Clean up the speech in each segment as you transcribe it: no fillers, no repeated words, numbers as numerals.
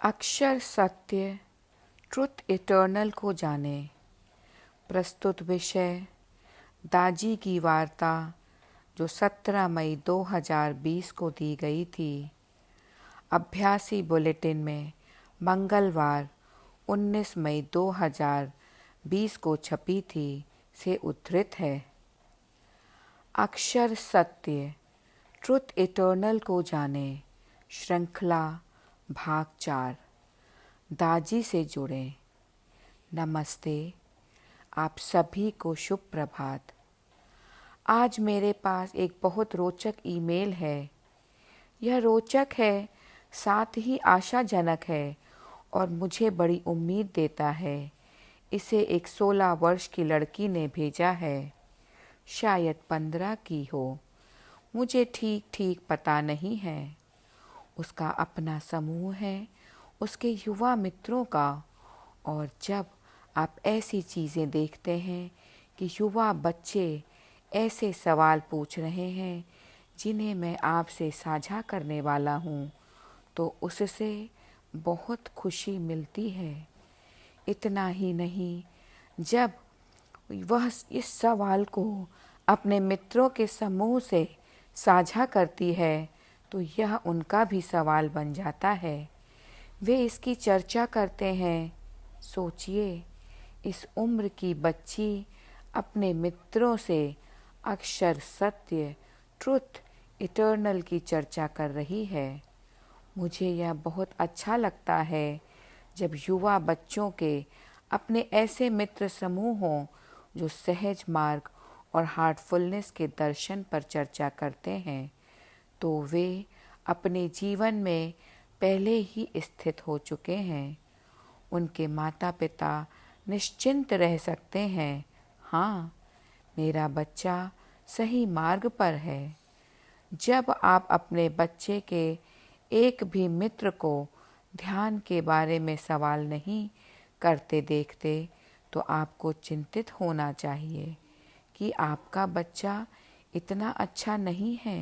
अक्षर सत्य truth eternal को जाने। प्रस्तुत विषय दाजी की वार्ता जो 17 मई 2020 को दी गई थी। अभ्यासी बुलेटिन में मंगलवार 19 मई 2020 को छपी थी से उद्धृत है। अक्षर सत्य ट्रुथ इटर्नल को जाने श्रृंखला भाग 4। दाजी से जुड़े। नमस्ते, आप सभी को शुभ प्रभात। आज मेरे पास एक बहुत रोचक ईमेल है। यह रोचक है, साथ ही आशाजनक है और मुझे बड़ी उम्मीद देता है। इसे एक 16 वर्ष की लड़की ने भेजा है, शायद 15 की हो, मुझे ठीक ठीक पता नहीं है। उसका अपना समूह है, उसके युवा मित्रों का। और जब आप ऐसी चीज़ें देखते हैं कि युवा बच्चे ऐसे सवाल पूछ रहे हैं जिन्हें मैं आपसे साझा करने वाला हूँ, तो उससे बहुत खुशी मिलती है। इतना ही नहीं, जब वह इस सवाल को अपने मित्रों के समूह से साझा करती है तो यह उनका भी सवाल बन जाता है। वे इसकी चर्चा करते हैं। सोचिए, इस उम्र की बच्ची अपने मित्रों से अक्षर सत्य ट्रुथ इटर्नल की चर्चा कर रही है। मुझे यह बहुत अच्छा लगता है जब युवा बच्चों के अपने ऐसे मित्र समूह हों जो सहज मार्ग और हार्टफुलनेस के दर्शन पर चर्चा करते हैं, तो वे अपने जीवन में पहले ही स्थित हो चुके हैं। उनके माता पिता निश्चिंत रह सकते हैं, हाँ, मेरा बच्चा सही मार्ग पर है। जब आप अपने बच्चे के एक भी मित्र को ध्यान के बारे में सवाल नहीं करते देखते, तो आपको चिंतित होना चाहिए कि आपका बच्चा इतना अच्छा नहीं है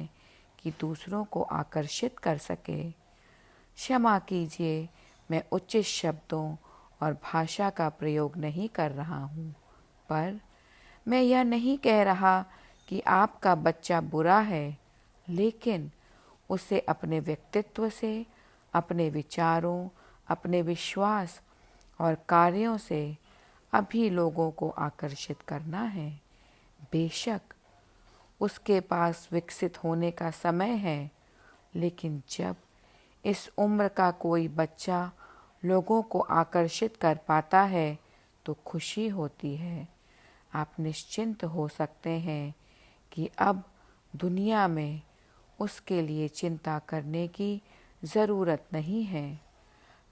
कि दूसरों को आकर्षित कर सके। क्षमा कीजिए, मैं उचित शब्दों और भाषा का प्रयोग नहीं कर रहा हूँ, पर मैं यह नहीं कह रहा कि आपका बच्चा बुरा है, लेकिन उसे अपने व्यक्तित्व से, अपने विचारों, अपने विश्वास और कार्यों से अभी लोगों को आकर्षित करना है। बेशक उसके पास विकसित होने का समय है, लेकिन जब इस उम्र का कोई बच्चा लोगों को आकर्षित कर पाता है तो खुशी होती है। आप निश्चिंत हो सकते हैं कि अब दुनिया में उसके लिए चिंता करने की ज़रूरत नहीं है।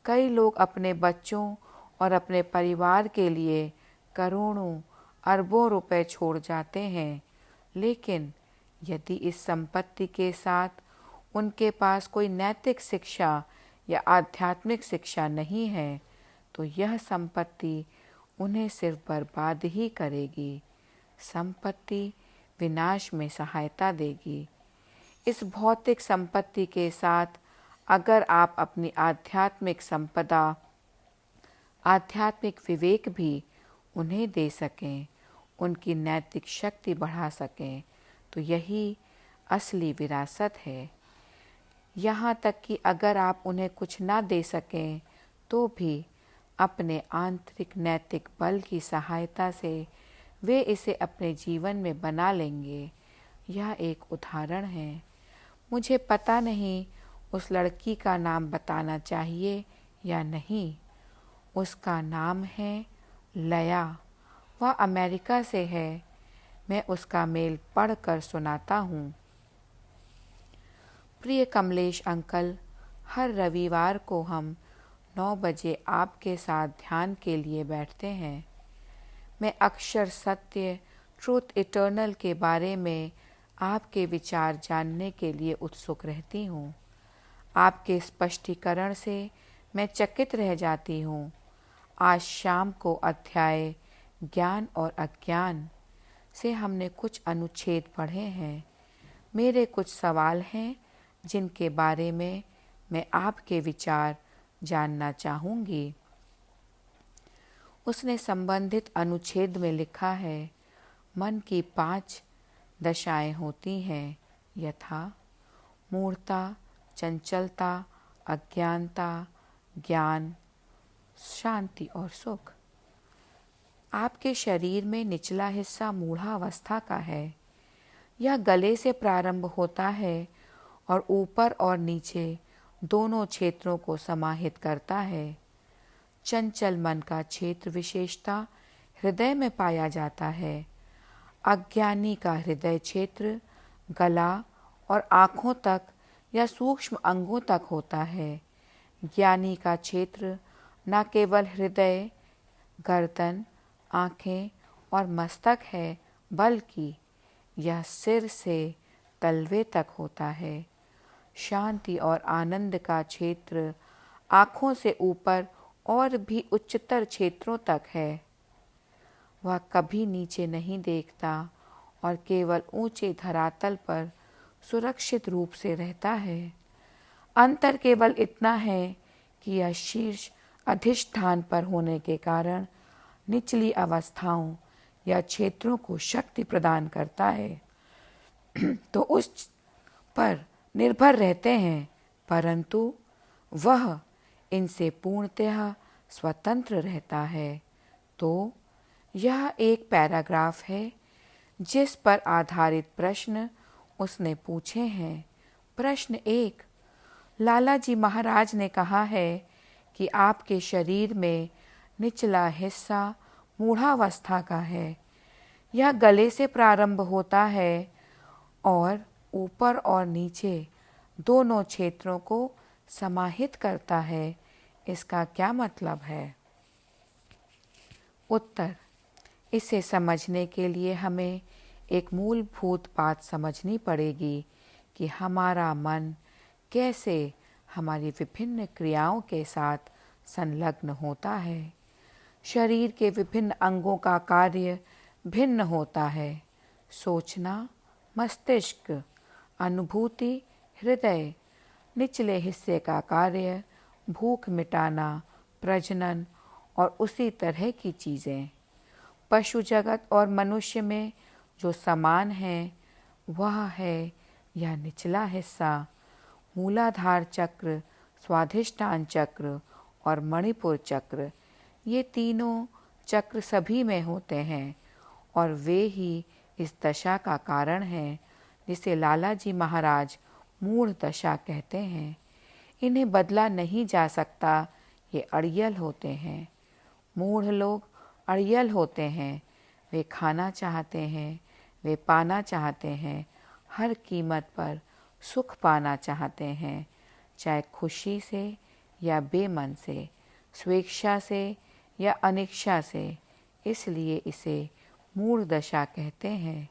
कई लोग अपने बच्चों और अपने परिवार के लिए करोड़ों अरबों रुपए छोड़ जाते हैं, लेकिन यदि इस संपत्ति के साथ उनके पास कोई नैतिक शिक्षा या आध्यात्मिक शिक्षा नहीं है, तो यह संपत्ति उन्हें सिर्फ बर्बाद ही करेगी। संपत्ति विनाश में सहायता देगी। इस भौतिक संपत्ति के साथ अगर आप अपनी आध्यात्मिक संपदा, आध्यात्मिक विवेक भी उन्हें दे सकें, उनकी नैतिक शक्ति बढ़ा सकें, तो यही असली विरासत है। यहाँ तक कि अगर आप उन्हें कुछ ना दे सकें तो भी अपने आंतरिक नैतिक बल की सहायता से वे इसे अपने जीवन में बना लेंगे। यह एक उदाहरण है। मुझे पता नहीं उस लड़की का नाम बताना चाहिए या नहीं। उसका नाम है लया। वह अमेरिका से है। मैं उसका मेल पढ़कर सुनाता हूँ। प्रिय कमलेश अंकल, हर रविवार को हम 9 बजे आपके साथ ध्यान के लिए बैठते हैं। मैं अक्षर सत्य ट्रूथ इटर्नल के बारे में आपके विचार जानने के लिए उत्सुक रहती हूँ। आपके स्पष्टीकरण से मैं चकित रह जाती हूँ। आज शाम को अध्याय ज्ञान और अज्ञान से हमने कुछ अनुच्छेद पढ़े हैं। मेरे कुछ सवाल हैं जिनके बारे में मैं आपके विचार जानना चाहूँगी। उसने संबंधित अनुच्छेद में लिखा है, मन की 5 दशाएं होती हैं, यथा मूढ़ता, चंचलता, अज्ञानता, ज्ञान, शांति और सुख। आपके शरीर में निचला हिस्सा मूढ़ावस्था का है। यह गले से प्रारंभ होता है और ऊपर और नीचे दोनों क्षेत्रों को समाहित करता है। चंचल मन का क्षेत्र विशेषता हृदय में पाया जाता है। अज्ञानी का हृदय क्षेत्र गला और आँखों तक या सूक्ष्म अंगों तक होता है। ज्ञानी का क्षेत्र न केवल हृदय, गर्दन, आँखें और मस्तक है, बल्कि यह सिर से तलवे तक होता है। शांति और आनंद का क्षेत्र आँखों से ऊपर और भी उच्चतर क्षेत्रों तक है। वह कभी नीचे नहीं देखता और केवल ऊंचे धरातल पर सुरक्षित रूप से रहता है। अंतर केवल इतना है कि यह शीर्ष अधिष्ठान पर होने के कारण निचली अवस्थाओं या क्षेत्रों को शक्ति प्रदान करता है तो उस पर निर्भर रहते हैं, परंतु वह इनसे पूर्णतः स्वतंत्र रहता है। तो यह एक पैराग्राफ है जिस पर आधारित प्रश्न उसने पूछे हैं। प्रश्न 1, लाला जी महाराज ने कहा है कि आपके शरीर में निचला हिस्सा मूढ़ावस्था का है। यह गले से प्रारंभ होता है और ऊपर और नीचे दोनों क्षेत्रों को समाहित करता है। इसका क्या मतलब है? उत्तर, इसे समझने के लिए हमें एक मूलभूत बात समझनी पड़ेगी कि हमारा मन कैसे हमारी विभिन्न क्रियाओं के साथ संलग्न होता है। शरीर के विभिन्न अंगों का कार्य भिन्न होता है। सोचना मस्तिष्क, अनुभूति हृदय, निचले हिस्से का कार्य भूख मिटाना, प्रजनन और उसी तरह की चीज़ें। पशु जगत और मनुष्य में जो समान है वह है यह निचला हिस्सा। मूलाधार चक्र, स्वाधिष्ठान चक्र और मणिपुर चक्र, ये तीनों चक्र सभी में होते हैं और वे ही इस दशा का कारण हैं जिसे लाला जी महाराज मूढ़ दशा कहते हैं। इन्हें बदला नहीं जा सकता, ये अड़ियल होते हैं। मूढ़ लोग अड़ियल होते हैं। वे खाना चाहते हैं, वे पाना चाहते हैं, हर कीमत पर सुख पाना चाहते हैं, चाहे खुशी से या बेमन से, स्वेच्छा से या अनिच्छा से। इसलिए इसे मूढ़ दशा कहते हैं,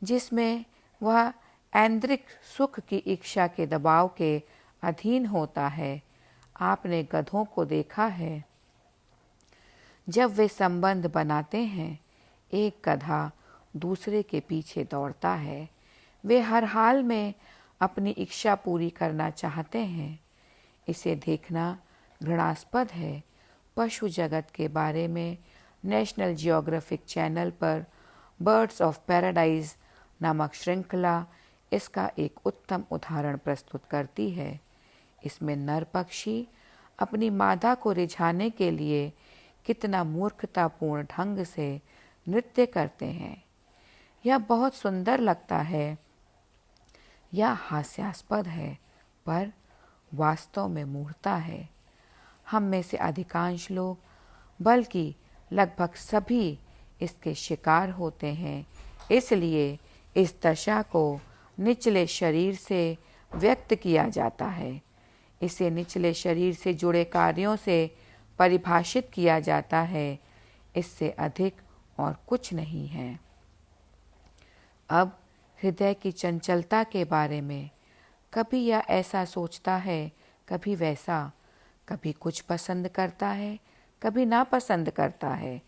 जिसमें वह ऐन्द्रिक सुख की इच्छा के दबाव के अधीन होता है। आपने गधों को देखा है, जब वे संबंध बनाते हैं, एक गधा दूसरे के पीछे दौड़ता है। वे हर हाल में अपनी इच्छा पूरी करना चाहते हैं। इसे देखना घृणास्पद है। पशु जगत के बारे में नेशनल जियोग्राफिक चैनल पर बर्ड्स ऑफ पैराडाइज नामक श्रृंखला इसका एक उत्तम उदाहरण प्रस्तुत करती है। इसमें नर पक्षी अपनी मादा को रिझाने के लिए कितना मूर्खतापूर्ण ढंग से नृत्य करते हैं। यह बहुत सुंदर लगता है, यह हास्यास्पद है, पर वास्तव में मूढ़ता है। हम में से अधिकांश लोग, बल्कि लगभग सभी, इसके शिकार होते हैं। इसलिए इस दशा को निचले शरीर से व्यक्त किया जाता है। इसे निचले शरीर से जुड़े कार्यों से परिभाषित किया जाता है। इससे अधिक और कुछ नहीं है। अब हृदय की चंचलता के बारे में। कभी यह ऐसा सोचता है, कभी वैसा, कभी कुछ पसंद करता है, कभी नापसंद करता है,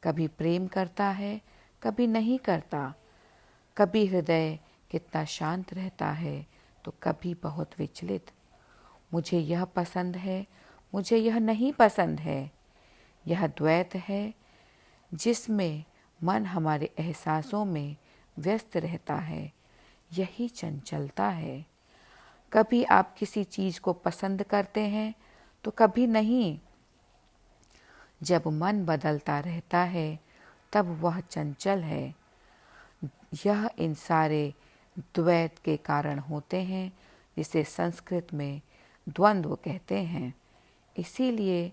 कभी प्रेम करता है, कभी नहीं करता। कभी हृदय कितना शांत रहता है तो कभी बहुत विचलित। मुझे यह पसंद है, मुझे यह नहीं पसंद है। यह द्वैत है जिसमें मन हमारे एहसासों में व्यस्त रहता है। यही चंचलता है। कभी आप किसी चीज़ को पसंद करते हैं तो कभी नहीं। जब मन बदलता रहता है तब वह चंचल है। यह इन सारे द्वैत के कारण होते हैं, जिसे संस्कृत में द्वंद्व कहते हैं। इसीलिए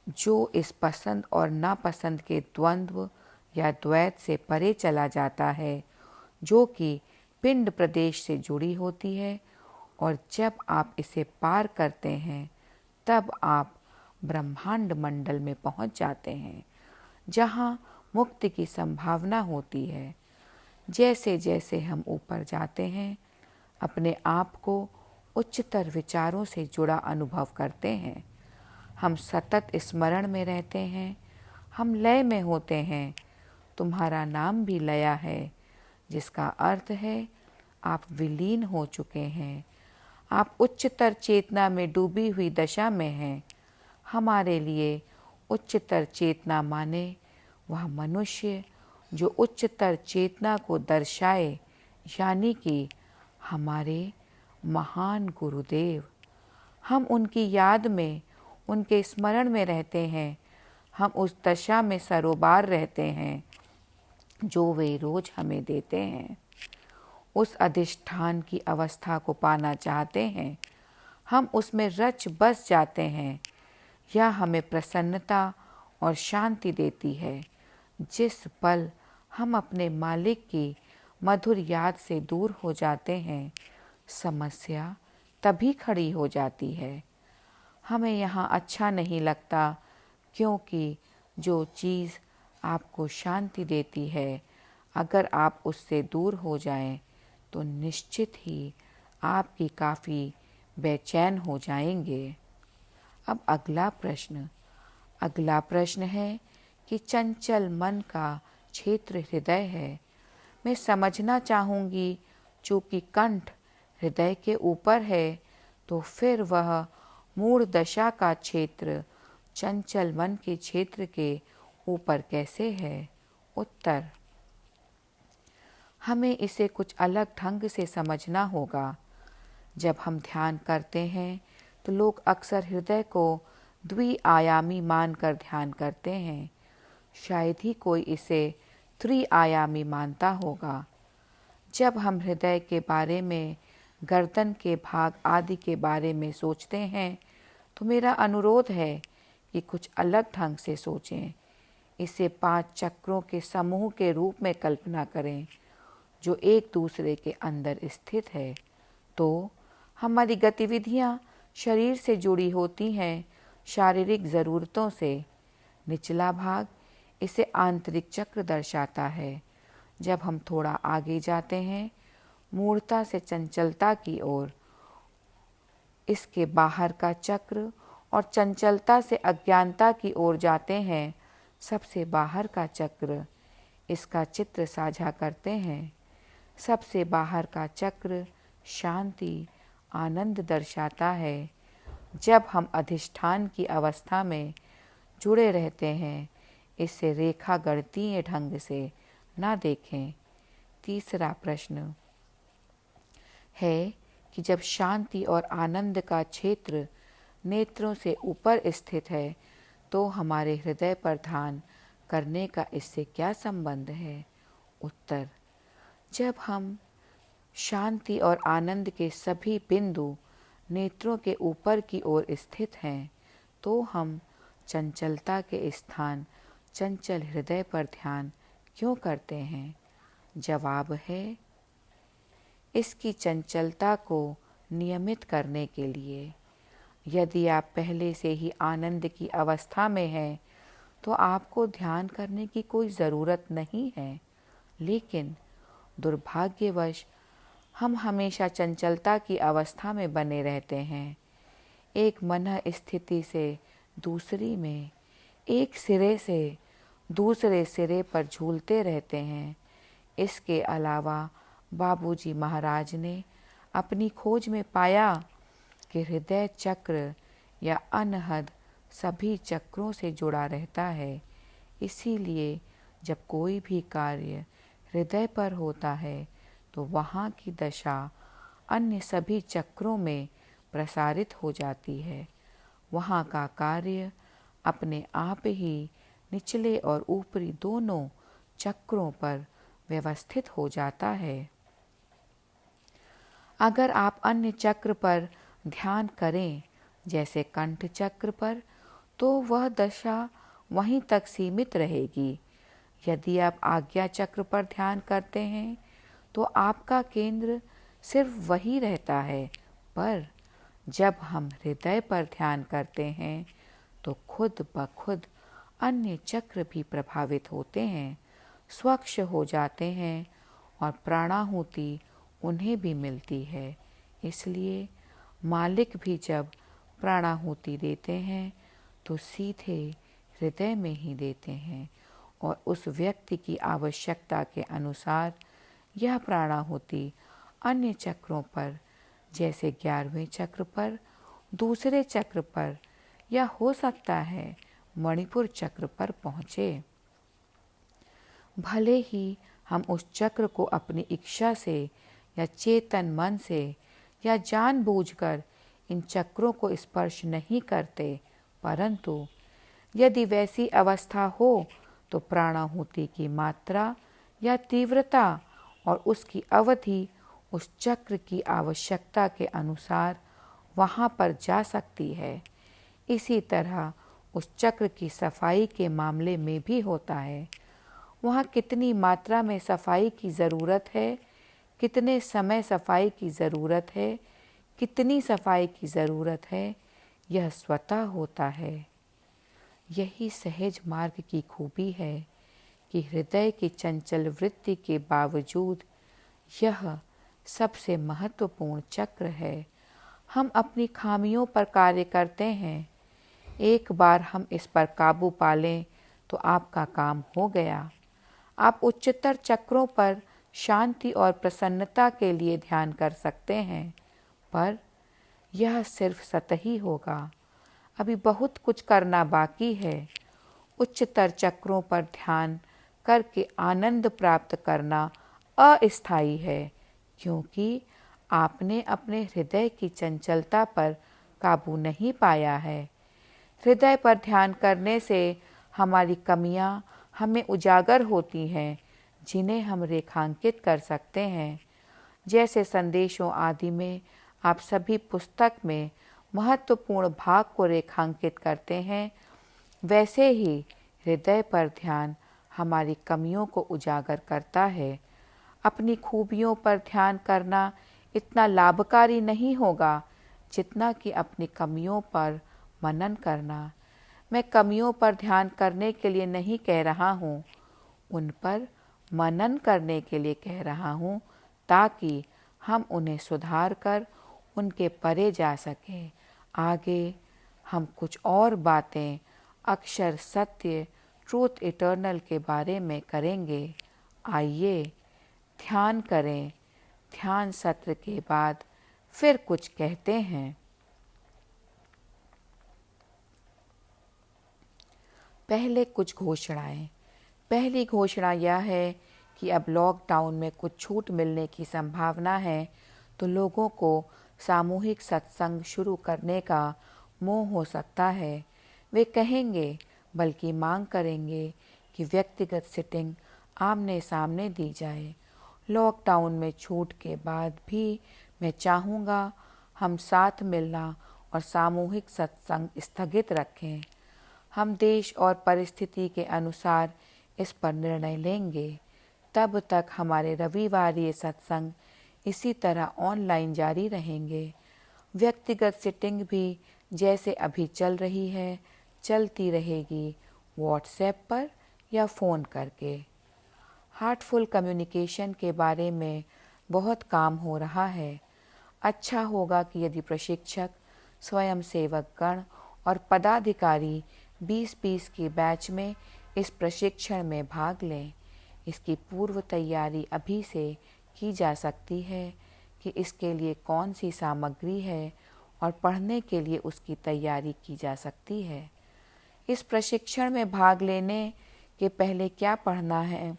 जो इस पसंद और नापसंद के द्वंद्व या द्वैत से परे चला जाता है, जो कि पिंड प्रदेश से जुड़ी होती है, और जब आप इसे पार करते हैं तब आप ब्रह्मांड मंडल में पहुंच जाते हैं, जहां मुक्ति की संभावना होती है। जैसे जैसे हम ऊपर जाते हैं, अपने आप को उच्चतर विचारों से जुड़ा अनुभव करते हैं। हम सतत स्मरण में रहते हैं। हम लय में होते हैं। तुम्हारा नाम भी लया है, जिसका अर्थ है आप विलीन हो चुके हैं। आप उच्चतर चेतना में डूबी हुई दशा में हैं। हमारे लिए उच्चतर चेतना माने वह मनुष्य जो उच्चतर चेतना को दर्शाए, यानी कि हमारे महान गुरुदेव। हम उनकी याद में, उनके स्मरण में रहते हैं। हम उस दशा में सरोबार रहते हैं जो वे रोज हमें देते हैं। उस अधिष्ठान की अवस्था को पाना चाहते हैं। हम उसमें रच बस जाते हैं। यह हमें प्रसन्नता और शांति देती है। जिस पल हम अपने मालिक की मधुर याद से दूर हो जाते हैं, समस्या तभी खड़ी हो जाती है। हमें यहाँ अच्छा नहीं लगता, क्योंकि जो चीज़ आपको शांति देती है, अगर आप उससे दूर हो जाएं, तो निश्चित ही आपकी काफ़ी बेचैन हो जाएंगे। अब अगला प्रश्न है कि चंचल मन का क्षेत्र हृदय है। मैं समझना चाहूँगी, चूँकि कंठ हृदय के ऊपर है, तो फिर वह मूढ़ दशा का क्षेत्र चंचल मन के क्षेत्र के ऊपर कैसे है? उत्तर: हमें इसे कुछ अलग ढंग से समझना होगा। जब हम ध्यान करते हैं तो लोग अक्सर हृदय को द्विआयामी मानकर ध्यान करते हैं। शायद ही कोई इसे त्रिआयामी मानता होगा। जब हम हृदय के बारे में, गर्दन के भाग आदि के बारे में सोचते हैं, तो मेरा अनुरोध है कि कुछ अलग ढंग से सोचें। इसे 5 चक्रों के समूह के रूप में कल्पना करें, जो एक दूसरे के अंदर स्थित है। तो हमारी गतिविधियाँ शरीर से जुड़ी होती हैं, शारीरिक ज़रूरतों से। निचला भाग इसे आंतरिक चक्र दर्शाता है। जब हम थोड़ा आगे जाते हैं, मूढ़ता से चंचलता की ओर, इसके बाहर का चक्र, और चंचलता से अज्ञानता की ओर जाते हैं, सबसे बाहर का चक्र। इसका चित्र साझा करते हैं। सबसे बाहर का चक्र शांति, आनंद दर्शाता है। जब हम अधिष्ठान की अवस्था में जुड़े रहते हैं, इसे रेखा गणितीय ढंग से ना देखें। तीसरा प्रश्न है कि जब शांति और आनंद का क्षेत्र नेत्रों से ऊपर स्थित है, तो हमारे हृदय पर ध्यान करने का इससे क्या संबंध है? उत्तर: जब हम शांति और आनंद के सभी बिंदु नेत्रों के ऊपर की ओर स्थित हैं, तो हम चंचलता के स्थान चंचल हृदय पर ध्यान क्यों करते हैं? जवाब है, इसकी चंचलता को नियमित करने के लिए। यदि आप पहले से ही आनंद की अवस्था में हैं, तो आपको ध्यान करने की कोई ज़रूरत नहीं है। लेकिन दुर्भाग्यवश हम हमेशा चंचलता की अवस्था में बने रहते हैं। एक मन स्थिति से दूसरी में, एक सिरे से दूसरे सिरे पर झूलते रहते हैं। इसके अलावा बाबूजी महाराज ने अपनी खोज में पाया कि हृदय चक्र या अनहद सभी चक्रों से जुड़ा रहता है। इसीलिए जब कोई भी कार्य हृदय पर होता है तो वहाँ की दशा अन्य सभी चक्रों में प्रसारित हो जाती है। वहाँ का कार्य अपने आप ही निचले और ऊपरी दोनों चक्रों पर व्यवस्थित हो जाता है। अगर आप अन्य चक्र पर ध्यान करें, जैसे कंठ चक्र पर, तो वह दशा वहीं तक सीमित रहेगी। यदि आप आज्ञा चक्र पर ध्यान करते हैं तो आपका केंद्र सिर्फ वही रहता है, पर जब हम हृदय पर ध्यान करते हैं तो खुद ब खुद अन्य चक्र भी प्रभावित होते हैं, स्वच्छ हो जाते हैं और प्राणाहुति उन्हें भी मिलती है। इसलिए मालिक भी जब प्राणाहुति देते हैं तो सीधे हृदय में ही देते हैं और उस व्यक्ति की आवश्यकता के अनुसार यह प्राणाहुति अन्य चक्रों पर, जैसे 11वें चक्र पर, दूसरे चक्र पर, या हो सकता है मणिपुर चक्र पर पहुँचे। भले ही हम उस चक्र को अपनी इच्छा से या चेतन मन से या जानबूझकर इन चक्रों को स्पर्श नहीं करते, परंतु यदि वैसी अवस्था हो तो प्राणाहुति की मात्रा या तीव्रता और उसकी अवधि उस चक्र की आवश्यकता के अनुसार वहाँ पर जा सकती है। इसी तरह उस चक्र की सफाई के मामले में भी होता है। वहाँ कितनी मात्रा में सफाई की ज़रूरत है, कितने समय सफाई की ज़रूरत है, कितनी सफाई की ज़रूरत है, यह स्वतः होता है। यही सहज मार्ग की खूबी है कि हृदय की चंचल वृत्ति के बावजूद यह सबसे महत्वपूर्ण चक्र है। हम अपनी खामियों पर कार्य करते हैं। एक बार हम इस पर काबू पा लें तो आपका काम हो गया। आप उच्चतर चक्रों पर शांति और प्रसन्नता के लिए ध्यान कर सकते हैं, पर यह सिर्फ सतही होगा। अभी बहुत कुछ करना बाकी है। उच्चतर चक्रों पर ध्यान करके आनंद प्राप्त करना अस्थायी है, क्योंकि आपने अपने हृदय की चंचलता पर काबू नहीं पाया है। हृदय पर ध्यान करने से हमारी कमियां हमें उजागर होती हैं, जिन्हें हम रेखांकित कर सकते हैं। जैसे संदेशों आदि में आप सभी पुस्तक में महत्वपूर्ण भाग को रेखांकित करते हैं, वैसे ही हृदय पर ध्यान हमारी कमियों को उजागर करता है। अपनी खूबियों पर ध्यान करना इतना लाभकारी नहीं होगा जितना कि अपनी कमियों पर मनन करना। मैं कमियों पर ध्यान करने के लिए नहीं कह रहा हूँ, उन पर मनन करने के लिए कह रहा हूँ, ताकि हम उन्हें सुधार कर उनके परे जा सकें। आगे हम कुछ और बातें अक्षर सत्य, ट्रूथ इटर्नल के बारे में करेंगे। आइए ध्यान करें। ध्यान सत्र के बाद फिर कुछ कहते हैं। पहले कुछ घोषणाएं। पहली घोषणा यह है कि अब लॉकडाउन में कुछ छूट मिलने की संभावना है, तो लोगों को सामूहिक सत्संग शुरू करने का मोह हो सकता है। वे कहेंगे, बल्कि मांग करेंगे कि व्यक्तिगत सिटिंग आमने सामने दी जाए। लॉकडाउन में छूट के बाद भी मैं चाहूँगा हम साथ मिलना और सामूहिक सत्संग स्थगित रखें। हम देश और परिस्थिति के अनुसार इस पर निर्णय लेंगे। तब तक हमारे रविवारीय सत्संग इसी तरह ऑनलाइन जारी रहेंगे। व्यक्तिगत सिटिंग भी जैसे अभी चल रही है चलती रहेगी, व्हाट्सएप पर या फ़ोन करके। हार्टफुल कम्युनिकेशन के बारे में बहुत काम हो रहा है। अच्छा होगा कि यदि प्रशिक्षक, स्वयंसेवक गण और पदाधिकारी 20-20 की बैच में इस प्रशिक्षण में भाग लें। इसकी पूर्व तैयारी अभी से की जा सकती है कि इसके लिए कौन सी सामग्री है और पढ़ने के लिए उसकी तैयारी की जा सकती है। इस प्रशिक्षण में भाग लेने के पहले क्या पढ़ना है,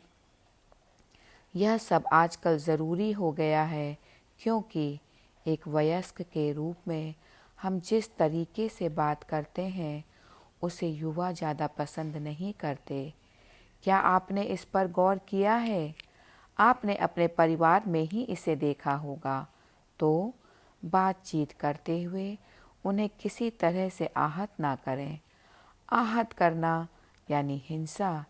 यह सब आजकल ज़रूरी हो गया है, क्योंकि एक वयस्क के रूप में हम जिस तरीके से बात करते हैं उसे युवा ज़्यादा पसंद नहीं करते। क्या आपने इस पर गौर किया है? आपने अपने परिवार में ही इसे देखा होगा। तो बातचीत करते हुए उन्हें किसी तरह से आहत ना करें। आहत करना यानी हिंसा,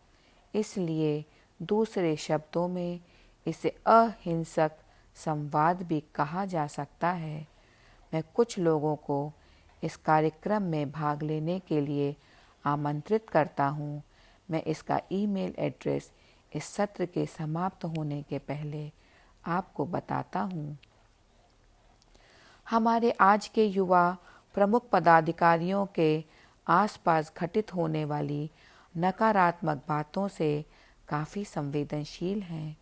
इसलिए दूसरे शब्दों में इसे अहिंसक संवाद भी कहा जा सकता है। मैं कुछ लोगों को इस कार्यक्रम में भाग लेने के लिए आमंत्रित करता हूँ। मैं इसका ईमेल एड्रेस इस सत्र के समाप्त होने के पहले आपको बताता हूँ। हमारे आज के युवा प्रमुख पदाधिकारियों के आसपास घटित होने वाली नकारात्मक बातों से काफ़ी संवेदनशील हैं,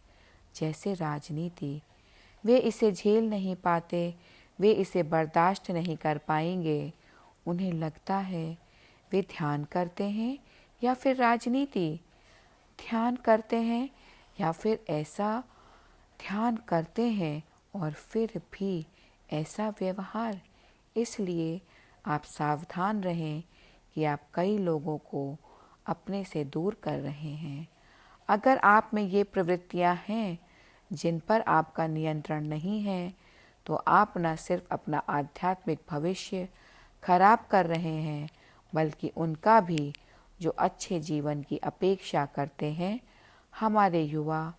जैसे राजनीति। वे इसे झेल नहीं पाते, वे इसे बर्दाश्त नहीं कर पाएंगे। उन्हें लगता है वे ध्यान करते हैं या फिर राजनीति, ध्यान करते हैं या फिर ऐसा, ध्यान करते हैं और फिर भी ऐसा व्यवहार। इसलिए आप सावधान रहें कि आप कई लोगों को अपने से दूर कर रहे हैं। अगर आप में ये प्रवृत्तियां हैं जिन पर आपका नियंत्रण नहीं है, तो आप न सिर्फ अपना आध्यात्मिक भविष्य खराब कर रहे हैं, बल्कि उनका भी जो अच्छे जीवन की अपेक्षा करते हैं। हमारे युवा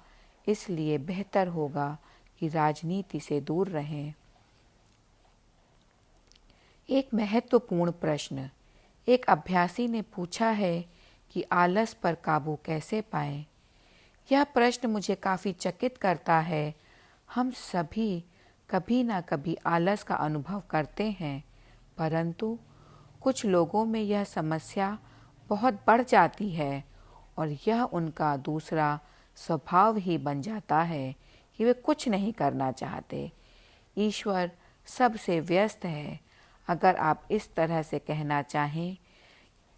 इसलिए बेहतर होगा कि राजनीति से दूर रहें। एक महत्वपूर्ण प्रश्न एक अभ्यासी ने पूछा है कि आलस पर काबू कैसे पाएं। यह प्रश्न मुझे काफ़ी चकित करता है। हम सभी कभी ना कभी आलस का अनुभव करते हैं, परंतु कुछ लोगों में यह समस्या बहुत बढ़ जाती है और यह उनका दूसरा स्वभाव ही बन जाता है कि वे कुछ नहीं करना चाहते। ईश्वर सबसे व्यस्त है। अगर आप इस तरह से कहना चाहें,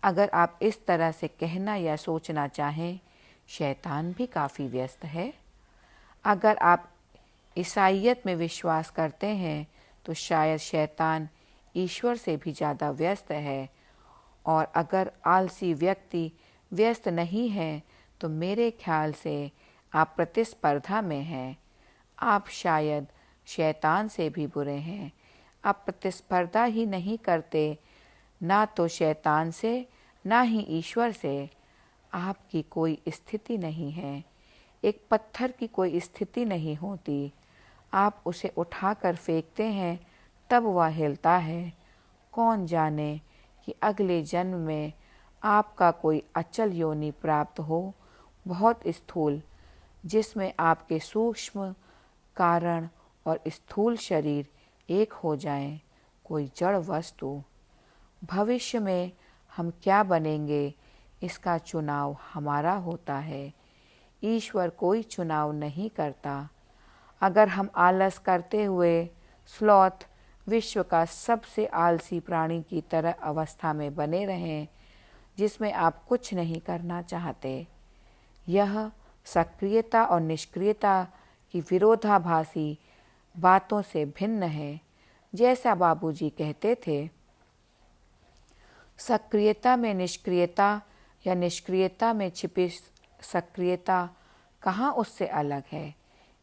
अगर आप इस तरह से कहना या सोचना चाहें, शैतान भी काफ़ी व्यस्त है। अगर आप ईसाइयत में विश्वास करते हैं तो शायद शैतान ईश्वर से भी ज़्यादा व्यस्त है। और अगर आलसी व्यक्ति व्यस्त नहीं है तो मेरे ख्याल से आप प्रतिस्पर्धा में हैं। आप शायद शैतान से भी बुरे हैं। आप प्रतिस्पर्धा ही नहीं करते, ना तो शैतान से ना ही ईश्वर से। आपकी कोई स्थिति नहीं है। एक पत्थर की कोई स्थिति नहीं होती। आप उसे उठाकर फेंकते हैं तब वह हिलता है। कौन जाने कि अगले जन्म में आपका कोई अचल योनि प्राप्त हो, बहुत स्थूल, जिसमें आपके सूक्ष्म कारण और स्थूल शरीर एक हो जाएं, कोई जड़ वस्तु। भविष्य में हम क्या बनेंगे, इसका चुनाव हमारा होता है। ईश्वर कोई चुनाव नहीं करता। अगर हम आलस करते हुए स्लॉथ, विश्व का सबसे आलसी प्राणी की तरह अवस्था में बने रहें, जिसमें आप कुछ नहीं करना चाहते, यह सक्रियता और निष्क्रियता की विरोधाभासी बातों से भिन्न है। जैसा बाबूजी कहते थे, सक्रियता में निष्क्रियता या निष्क्रियता में छिपी सक्रियता कहाँ उससे अलग है।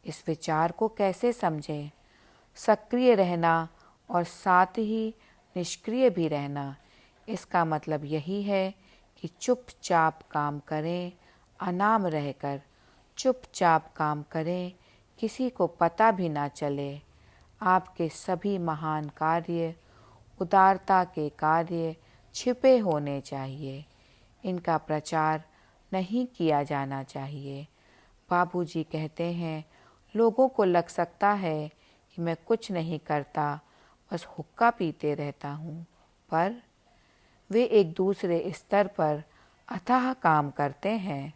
इस विचार को कैसे समझें? सक्रिय रहना और साथ ही निष्क्रिय भी रहना, इसका मतलब यही है कि चुपचाप काम करें, अनाम रहकर चुपचाप काम करें, किसी को पता भी ना चले। आपके सभी महान कार्य, उदारता के कार्य छिपे होने चाहिए। इनका प्रचार नहीं किया जाना चाहिए। बाबूजी कहते हैं, लोगों को लग सकता है कि मैं कुछ नहीं करता, बस हुक्का पीते रहता हूँ, पर वे एक दूसरे स्तर पर अथाह काम करते हैं।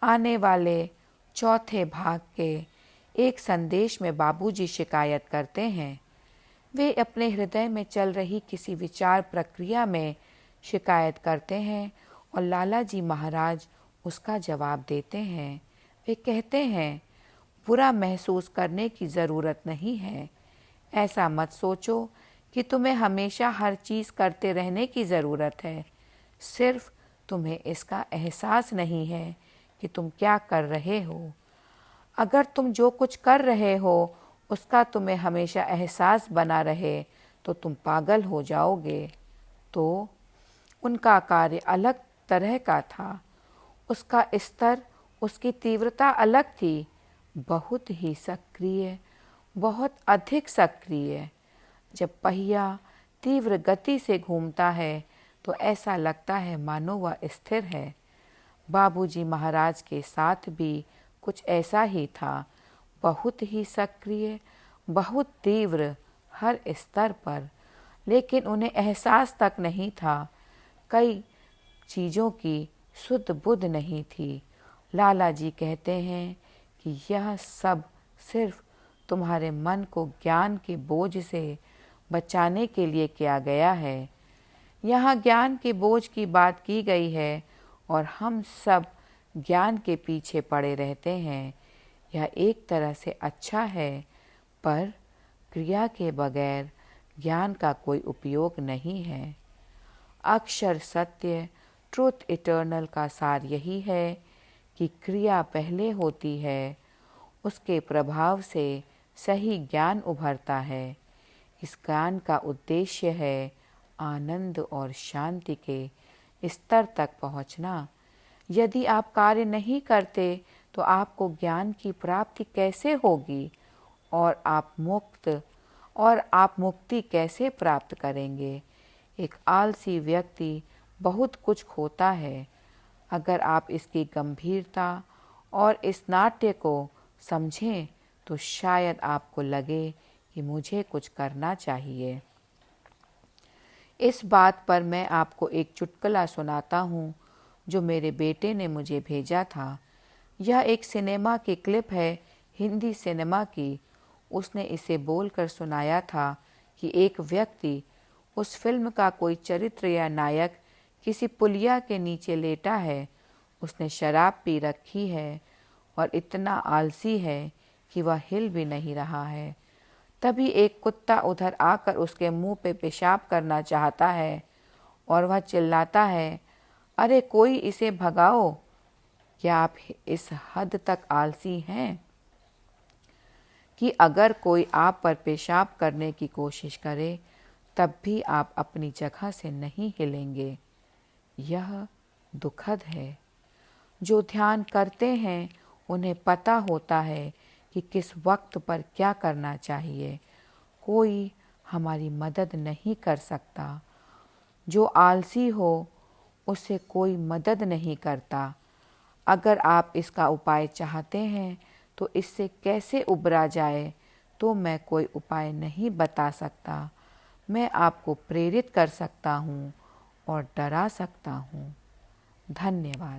आने वाले चौथे भाग के एक संदेश में बाबूजी शिकायत करते हैं, वे अपने हृदय में चल रही किसी विचार प्रक्रिया में शिकायत करते हैं और लाला जी महाराज उसका जवाब देते हैं। वे कहते हैं, बुरा महसूस करने की ज़रूरत नहीं है। ऐसा मत सोचो कि तुम्हें हमेशा हर चीज़ करते रहने की ज़रूरत है। सिर्फ तुम्हें इसका एहसास नहीं है कि तुम क्या कर रहे हो। अगर तुम जो कुछ कर रहे हो उसका तुम्हें हमेशा एहसास बना रहे तो तुम पागल हो जाओगे। तो उनका कार्य अलग तरह का था। उसका स्तर, उसकी तीव्रता अलग थी, बहुत ही सक्रिय, बहुत अधिक सक्रिय। जब पहिया तीव्र गति से घूमता है तो ऐसा लगता है मानो वह स्थिर है। बाबूजी महाराज के साथ भी कुछ ऐसा ही था, बहुत ही सक्रिय, बहुत तीव्र हर स्तर पर, लेकिन उन्हें एहसास तक नहीं था। कई चीज़ों की सुध बुध नहीं थी। लाला जी कहते हैं कि यह सब सिर्फ तुम्हारे मन को ज्ञान के बोझ से बचाने के लिए किया गया है। यहाँ ज्ञान के बोझ की बात की गई है और हम सब ज्ञान के पीछे पड़े रहते हैं। यह एक तरह से अच्छा है, पर क्रिया के बगैर ज्ञान का कोई उपयोग नहीं है। अक्षर सत्य, ट्रुथ इटर्नल का सार यही है कि क्रिया पहले होती है, उसके प्रभाव से सही ज्ञान उभरता है। इस ज्ञान का उद्देश्य है आनंद और शांति के स्तर तक पहुंचना। यदि आप कार्य नहीं करते तो आपको ज्ञान की प्राप्ति कैसे होगी और आप मुक्ति कैसे प्राप्त करेंगे। एक आलसी व्यक्ति बहुत कुछ खोता है। अगर आप इसकी गंभीरता और इस नाट्य को समझें तो शायद आपको लगे कि मुझे कुछ करना चाहिए। इस बात पर मैं आपको एक चुटकुला सुनाता हूँ जो मेरे बेटे ने मुझे भेजा था। यह एक सिनेमा की क्लिप है, हिंदी सिनेमा की। उसने इसे बोलकर सुनाया था कि एक व्यक्ति, उस फिल्म का कोई चरित्र या नायक, किसी पुलिया के नीचे लेटा है। उसने शराब पी रखी है और इतना आलसी है कि वह हिल भी नहीं रहा है। तभी एक कुत्ता उधर आकर उसके मुंह पे पेशाब करना चाहता है और वह चिल्लाता है, अरे कोई इसे भगाओ। क्या आप इस हद तक आलसी हैं कि अगर कोई आप पर पेशाब करने की कोशिश करे तब भी आप अपनी जगह से नहीं हिलेंगे? यह दुखद है। जो ध्यान करते हैं उन्हें पता होता है कि किस वक्त पर क्या करना चाहिए। कोई हमारी मदद नहीं कर सकता। जो आलसी हो उसे कोई मदद नहीं करता। अगर आप इसका उपाय चाहते हैं तो इससे कैसे उबरा जाए तो मैं कोई उपाय नहीं बता सकता। मैं आपको प्रेरित कर सकता हूँ और डरा सकता हूँ। धन्यवाद।